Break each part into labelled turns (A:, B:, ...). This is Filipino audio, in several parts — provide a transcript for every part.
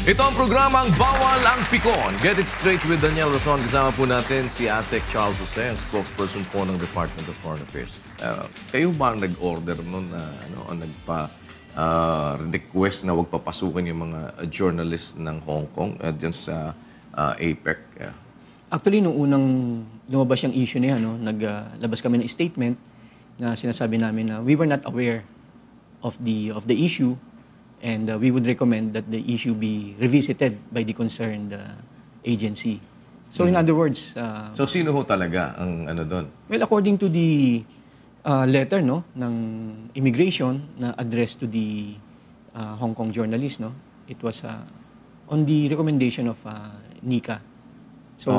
A: Ito ang programang Bawal ang Pikon. Get it straight with Daniel Rason. Kasama po natin si ASEC Charles Jose, ang spokesperson po ng Department of Foreign Affairs. Kayo ba ang nag-order noon na request na huwag papasukin yung mga journalist ng Hong Kong dyan sa APEC?
B: Actually, nung unang lumabas yung issue na yan, naglabas kami ng statement na sinasabi namin na we were not aware of the issue. And we would recommend that the issue be revisited by the concerned agency. So in other words...
A: so sino ho talaga ang doon?
B: Well, according to the letter ng immigration na addressed to the Hong Kong journalist, it was on the recommendation of NICA. So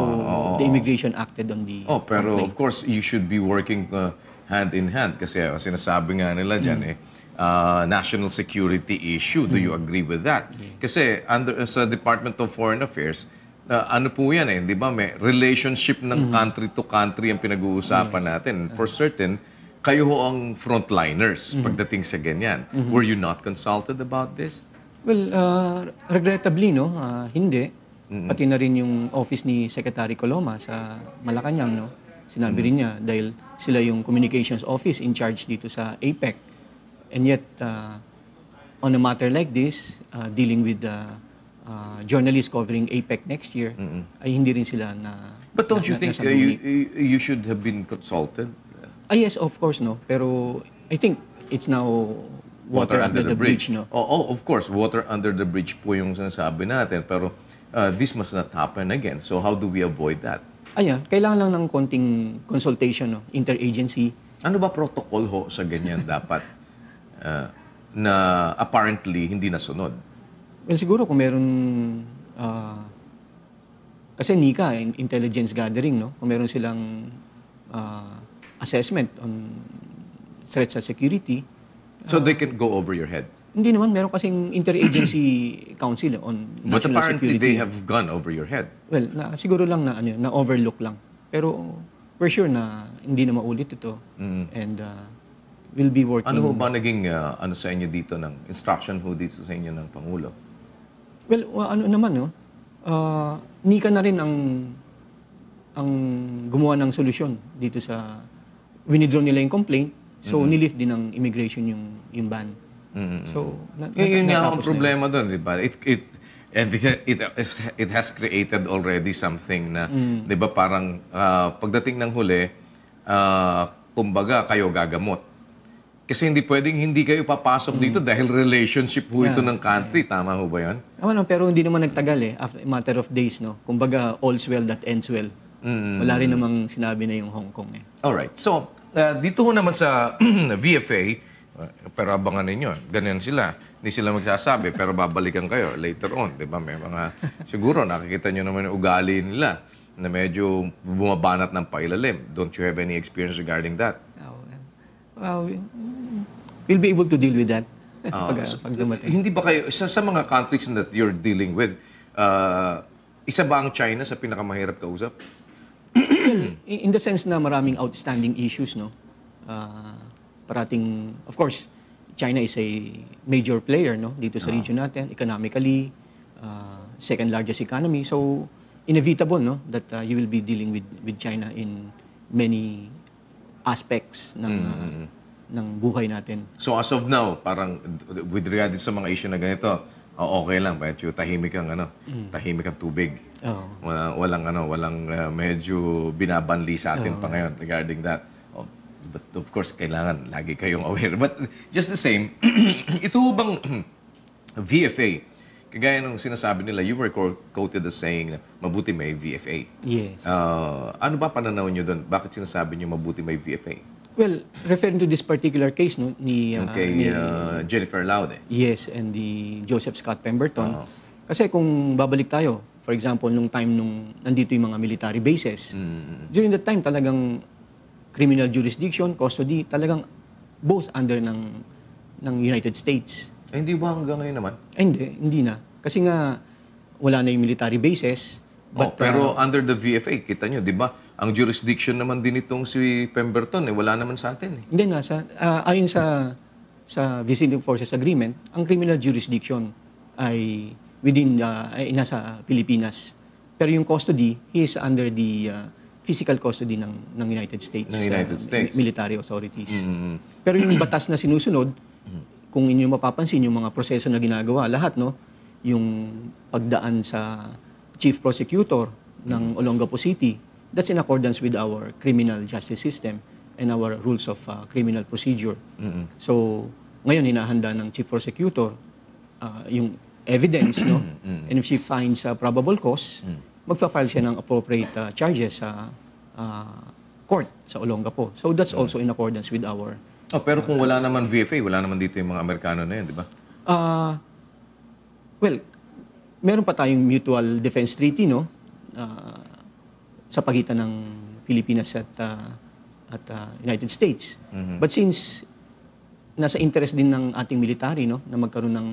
B: the immigration acted on the
A: pero
B: complaint.
A: of course, you should be working hand in hand kasi sinasabi nga nila dyan national security issue. Do you agree with that? Kasi sa Department of Foreign Affairs, ano po yan di ba? May relationship ng country to country ang pinag-uusapan natin. For certain, kayo ho ang frontliners pagdating sa ganyan. Were you not consulted about this?
B: Well, regrettably, hindi. Pati na rin yung office ni Secretary Coloma sa Malacanang, sinabi rin niya dahil sila yung communications office in charge dito sa APEC. And yet, on a matter like this, dealing with journalists covering APEC next year, ay hindi rin sila na...
A: But don't you think you should have been consulted?
B: Yes, of course, Pero I think it's now water under the bridge,
A: Of course, water under the bridge po yung sinasabi natin. Pero this must not happen again. So how do we avoid that?
B: Kailangan lang ng konting consultation, interagency.
A: Ano ba protocol ho sa ganyan dapat? Na apparently hindi nasunod.
B: Well, siguro kung meron kasi NICA, intelligence gathering, kung meron silang assessment on threats sa security.
A: So they can go over your head?
B: Hindi naman, meron kasing interagency council on national security.
A: But apparently they have gone over your head.
B: Well, siguro lang na overlook lang. Pero we're sure na hindi na maulit ito. And we'll be working...
A: Ano ba naging sa inyo dito ng instruction ho dito sa inyo ng Pangulo?
B: Well, NICA na rin ang gumawa ng solusyon dito sa... Winidraw nila yung complaint, so nilift din ng immigration yung ban. So,
A: yun nga ang problema doon, di ba? It has created already something na, di ba, parang pagdating ng huli, kumbaga kayo gagamot. Kasi hindi pwedeng hindi kayo papasok dito dahil relationship ho ito ng country. Tama ho ba yun?
B: Pero hindi naman nagtagal After a matter of days, Kumbaga, all's well that ends well. Wala rin namang sinabi na yung Hong Kong
A: Alright. So, dito ho naman sa VFA, pero abangan ninyo, ganyan sila. Hindi sila magsasabi, pero babalikan kayo later on. Diba? May mga, siguro nakikita nyo naman yung ugali nila na medyo bumabanat ng pailalim. Don't you have any experience regarding that?
B: We'll be able to deal with that pag dumating.
A: Hindi ba kayo, sa mga countries that you're dealing with, isa ba ang China sa pinakamahirap kausap?
B: In the sense na maraming outstanding issues, parating, of course, China is a major player dito sa region natin, economically, second largest economy. So, inevitable that you will be dealing with China in many aspects ng buhay natin.
A: So as of now, parang with regard sa mga issue na ganito, okay lang, medyo tahimik ang tubig. Walang medyo binabanli sa atin pa ngayon regarding that. But of course, kailangan lagi kayong aware. But just the same, ito bang VFA, kagaya nung sinasabi nila, you were quoted as saying na mabuti may VFA.
B: Yes.
A: Ano ba pananaw nyo doon? Bakit sinasabi nyo mabuti may VFA?
B: Well, referring to this particular case, ni
A: Jennifer Laude.
B: Yes, and the Joseph Scott Pemberton. Kasi kung babalik tayo, for example, nung time nung nandito yung mga military bases, during that time talagang criminal jurisdiction, custody, talagang both under ng United States.
A: Hindi ba hanggang ngayon naman?
B: Hindi na. Kasi nga, wala na yung military bases.
A: But, pero under the VFA, kita nyo, di ba? Ang jurisdiction naman din itong si Pemberton, wala naman sa atin.
B: Hindi na. Ayon sa Visiting Forces Agreement, ang criminal jurisdiction ay within ay nasa Pilipinas. Pero yung custody, he is under the physical custody ng United States,
A: Ng United States.
B: military authorities. Pero yung batas na sinusunod, kung inyo mapapansin yung mga proseso na ginagawa, lahat, no, yung pagdaan sa chief prosecutor ng Olongapo City, that's in accordance with our criminal justice system and our rules of criminal procedure. So, ngayon hinahanda ng chief prosecutor yung evidence, no? And if she finds probable cause, magfa-file siya ng appropriate charges sa court sa Olongapo. So that's also in accordance with our...
A: Oh, pero kung wala naman VFA, wala naman dito yung mga Amerikano na yan, di ba?
B: Well, meron pa tayong mutual defense treaty, no? Sa pagitan ng Pilipinas at United States. But since nasa interest din ng ating military, no, na magkaroon ng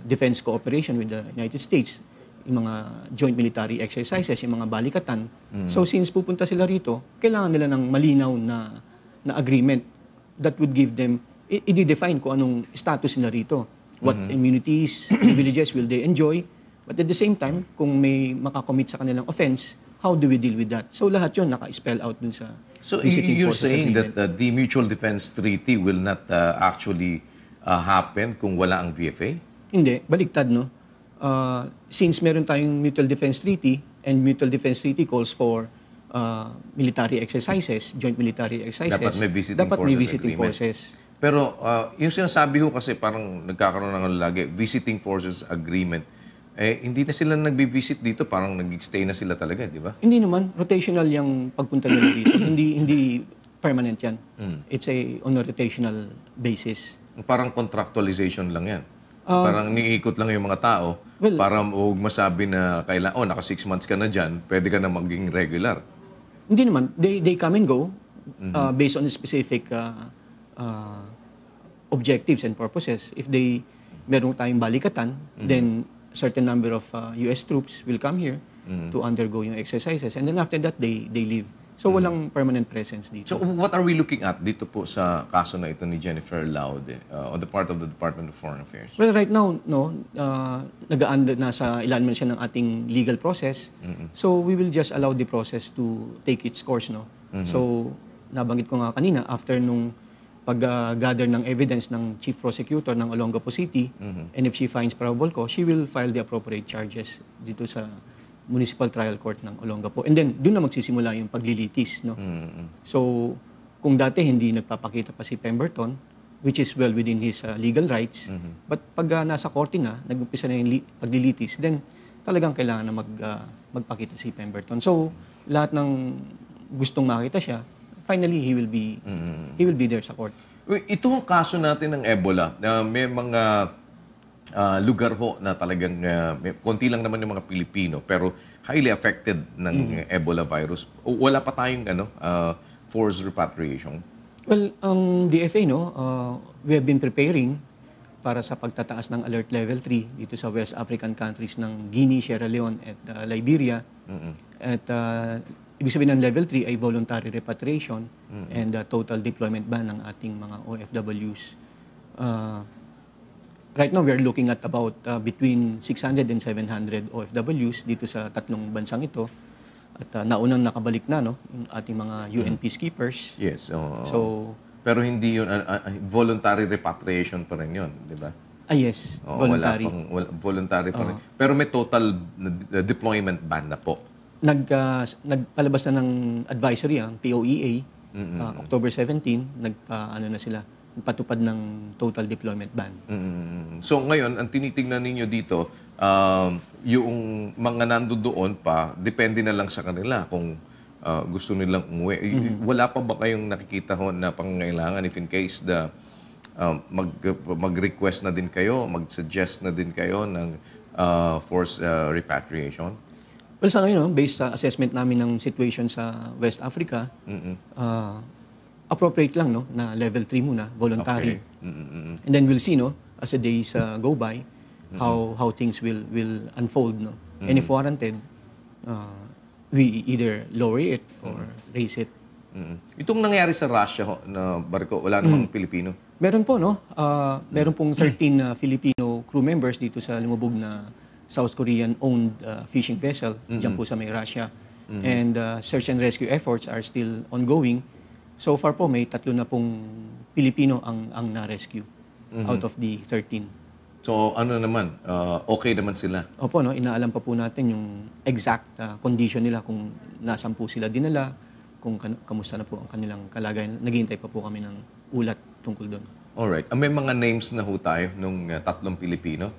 B: defense cooperation with the United States, yung mga joint military exercises, yung mga balikatan. So since pupunta sila rito, kailangan nila ng malinaw na agreement that would give them, i-define kung anong status nila rito. What immunities, privileges will they enjoy. But at the same time, kung may makakommit sa kanilang offense, how do we deal with that? So lahat yun naka-spell out dun sa
A: So
B: visiting
A: you're
B: forces
A: saying
B: agreement.
A: that the Mutual Defense Treaty will not actually happen kung wala ang VFA?
B: Hindi, baliktad, no? Since meron tayong Mutual Defense Treaty, and Mutual Defense Treaty calls for military exercises, joint military exercises,
A: Dapat may visiting forces agreement.
B: forces.
A: Pero yung sinasabi ko kasi parang nagkakaroon ng lagi, visiting forces agreement, hindi na sila nagbi-visit dito, parang nag-stay na sila talaga, di ba?
B: Hindi naman, rotational yung pagpunta nila dito. hindi permanent yan. It's on a rotational basis.
A: Parang contractualization lang yan. Parang niikot lang yung mga tao para huwag masabi na naka 6 months ka na dyan, pwede ka na maging regular.
B: Hindi naman. They come and go based on specific objectives and purposes. If meron tayong balikatan, then certain number of U.S. troops will come here to undergo yung exercises. And then after that, they leave. So walang permanent presence dito.
A: So what are we looking at dito po sa kaso na ito ni Jennifer Laude on the part of the Department of Foreign Affairs?
B: Well, right now, no, nasa ilalim siya ng ating legal process. So we will just allow the process to take its course, no. So nabanggit ko nga kanina, after nung pag-gather ng evidence ng Chief Prosecutor ng Olongapo City, and if she finds probable cause, she will file the appropriate charges dito sa Municipal Trial Court ng Olongapo. And then, doon na magsisimula yung paglilitis, no? So, kung dati hindi nagpapakita pa si Pemberton, which is well within his legal rights, but pag nasa korte na, nag-umpisa na yung paglilitis, then talagang kailangan na magpakita si Pemberton. So, lahat ng gustong makita siya, finally, he will be there sa court.
A: Itong kaso natin ng Ebola, may mga lugar ho na talagang konti lang naman yung mga Pilipino pero highly affected ng Ebola virus. Wala pa tayong forced repatriation?
B: Well, ang DFA, no, we have been preparing para sa pagtataas ng Alert Level 3 dito sa West African countries ng Guinea, Sierra Leone at Liberia. At ibig sabihin ng Level 3 ay voluntary repatriation and total deployment ban ng ating mga OFWs. Right now, we are looking at about between 600 and 700 OFWs dito sa tatlong bansang ito. At naunang nakabalik na, no, yung ating mga UN peacekeepers.
A: Yes.
B: So,
A: pero hindi yun, voluntary repatriation pa rin yun, di ba?
B: Yes, voluntary.
A: Voluntary pa rin. Pero may total deployment ban na po.
B: Nagpalabas na ng advisory ang POEA, October 17, nagpatupad ng total deployment ban.
A: So ngayon, ang tinitingnan ninyo dito, yung mga nandoon pa, depende na lang sa kanila kung gusto nilang umuwi. Wala pa ba kayong nakikita ho na pangangailangan if in case mag-request na din kayo, mag-suggest na din kayo ng forced repatriation?
B: Well, sa ngayon, based sa assessment namin ng situation sa West Africa, appropriate lang, no, na level 3 muna, voluntary.
A: Okay.
B: And then we'll see, no, as the days go by, how things will unfold, no. And if warranted, we either lower it or raise it.
A: Itong nangyari sa Russia ho, na barko, wala namang Pilipino?
B: Meron po, no. Meron pong 13 Filipino crew members dito sa lumubog na South Korean-owned fishing vessel dyan po sa may Russia. And search and rescue efforts are still ongoing. So far po, may 3 na pong Pilipino ang na-rescue out of the 13.
A: So ano naman, okay naman sila?
B: Opo, no, inaalam pa po natin yung exact condition nila, kung nasan po sila dinala, kung kamusta na po ang kanilang kalagayan. Naghihintay pa po kami ng ulat tungkol doon.
A: Alright. May mga names na ho tayo nung 3 Pilipino?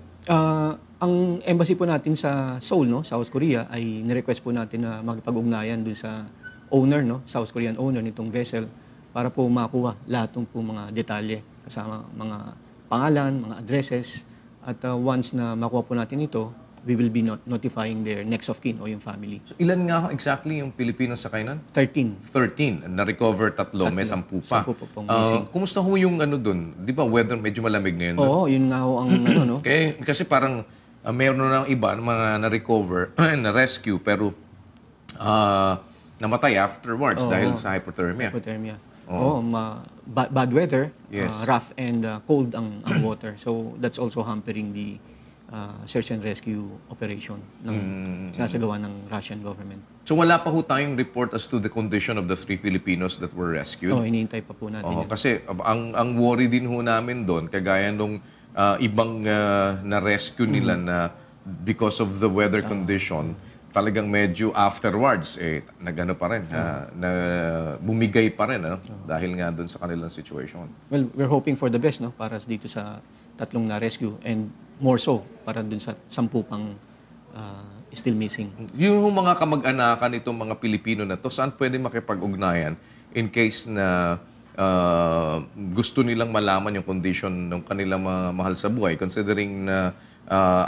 B: Ang embassy po natin sa Seoul, no, South Korea, ay nirequest po natin na magpag-ugnayan doon sa owner, no, South Korean owner nitong vessel, para po makuha lahat ng po mga detalye kasama mga pangalan, mga addresses, at once na makuha po natin ito, we will be notifying their next of kin o yung family.
A: So, ilan nga ho exactly yung Pilipino sakay nun?
B: 13.
A: 13. Na-recover 3, may 10 pa.
B: 10 po pong missing.
A: Kumusta ho yung ano dun? Di ba weather medyo malamig ngayon dun?
B: Oo, yun nga ho ang ano, no?
A: Kasi parang meron na ng iba mga na-recover, na-rescue, pero namatay afterwards dahil sa hypothermia.
B: Hypothermia. Oo, bad weather,
A: Yes.
B: rough and cold ang water. So that's also hampering the search and rescue operation ng sinasagawa ng Russian government.
A: So wala pa ho tayong report as to the condition of the 3 Filipinos that were rescued?
B: Oo, hinihintay pa po natin
A: Oo,
B: yun.
A: kasi ang worry din ho namin doon, kagaya nung ibang na-rescue nila na because of the weather condition, talagang medyo afterwards, nagano pa rin, na bumigay pa rin, dahil nga doon sa kanilang situation.
B: Well, we're hoping for the best, no, para dito sa 3 na rescue, and more so para dun sa 10 pang still missing.
A: Yung mga kamag-anakan itong mga Pilipino na to, saan pwede makipag-ugnayan in case na gusto nilang malaman yung condition ng kanilang mga mahal sa buhay, considering na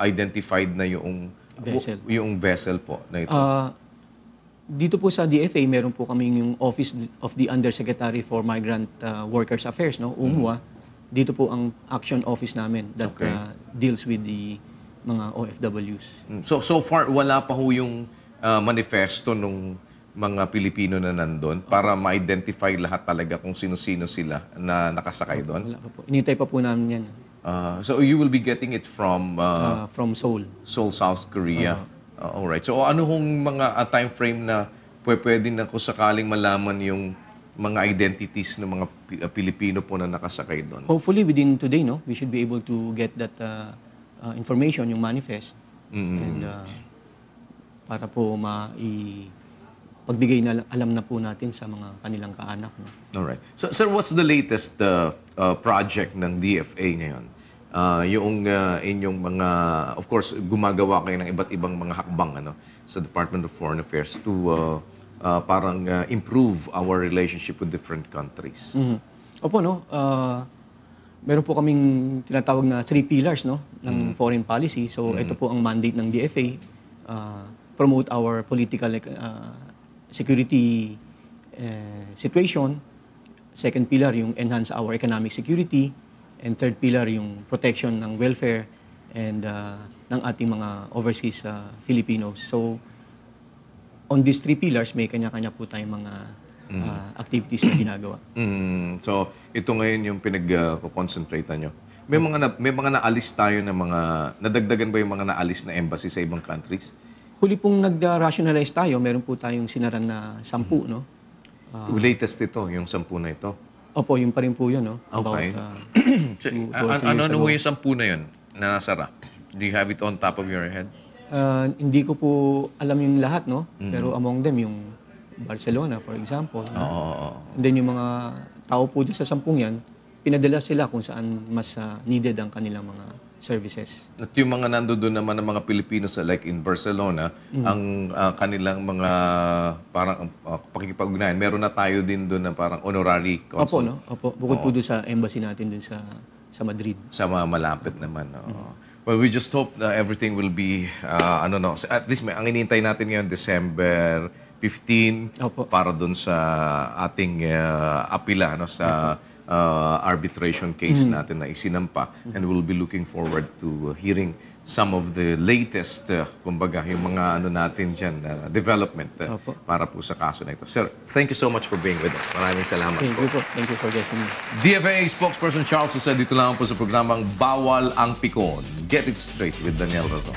A: identified na yung vessel po na ito?
B: Dito po sa DFA, meron po kami yung Office of the Undersecretary for Migrant Workers Affairs, no, UMWA. Dito po ang action office namin that deals with the mga OFWs.
A: So far, wala pa ho yung manifesto ng mga Pilipino na nandun para ma-identify lahat talaga kung sino-sino sila na nakasakay doon?
B: Wala pa po. Inintay pa po namin yan.
A: So you will be getting it from
B: From Seoul.
A: Seoul, South Korea. Alright. So ano hong mga time frame na pwede na kung sakaling malaman yung mga identities ng mga Pilipino po na nakasakay doon?
B: Hopefully within today, no, we should be able to get that information, yung manifest, and para po pagbigay na alam na po natin sa mga kanilang kaanak. No?
A: Alright. So sir, what's the latest project ng DFA ngayon? Yung inyong mga, of course, gumagawa kayo ng iba't ibang mga hakbang sa Department of Foreign Affairs to parang improve our relationship with different countries.
B: Opo, no. Meron po kaming tinatawag na 3 pillars, no, ng foreign policy. So ito po ang mandate ng DFA, promote our political security situation. Second pillar, yung enhance our economic security. And third pillar, yung protection ng welfare and ng ating mga overseas Filipinos. So on these 3 pillars, may kanya-kanya po tayong mga activities na ginagawa.
A: So, ito ngayon yung pinag-concentrate nyo. May mga naalis tayo na mga, nadagdagan ba yung mga naalis na embassy sa ibang countries?
B: Huli pong nag-rationalize tayo, meron po tayong sinaran na 10, no?
A: Latest ito, yung 10 na ito.
B: Opo, yun pa rin po yun, no?
A: Okay.
B: About,
A: Ano yung 10 na yun na nasara? Do you have it on top of your head?
B: Hindi ko po alam yung lahat, no? Pero among them, yung Barcelona, for example. And then yung mga tao po dyan sa 10 yan, pinadala sila kung saan mas needed ang kanilang mga services.
A: At yung mga nandoon naman ng mga Pilipino sa like in Barcelona, ang kanilang mga parang pakikipag-ugnayan, meron na tayo din doon na parang honorary consul.
B: Opo, no? Opo. Bukod po doon sa embassy natin doon sa Madrid.
A: Sa mga malapit naman. Well, we just hope that everything will be, at least ang inintay natin ngayon, December 15,
B: Opo.
A: para doon sa ating apila, sa arbitration case natin na isinampa. And we'll be looking forward to hearing some of the latest, kumbaga, yung mga natin dyan, development para po sa kaso na ito. Sir, thank you so much for being with us. Maraming salamat
B: Thank
A: po.
B: you po. Thank you for getting me.
A: DFA spokesperson Charles Jose, dito lang po sa programang Bawal ang Pikon. Get it straight with Daniel Razon.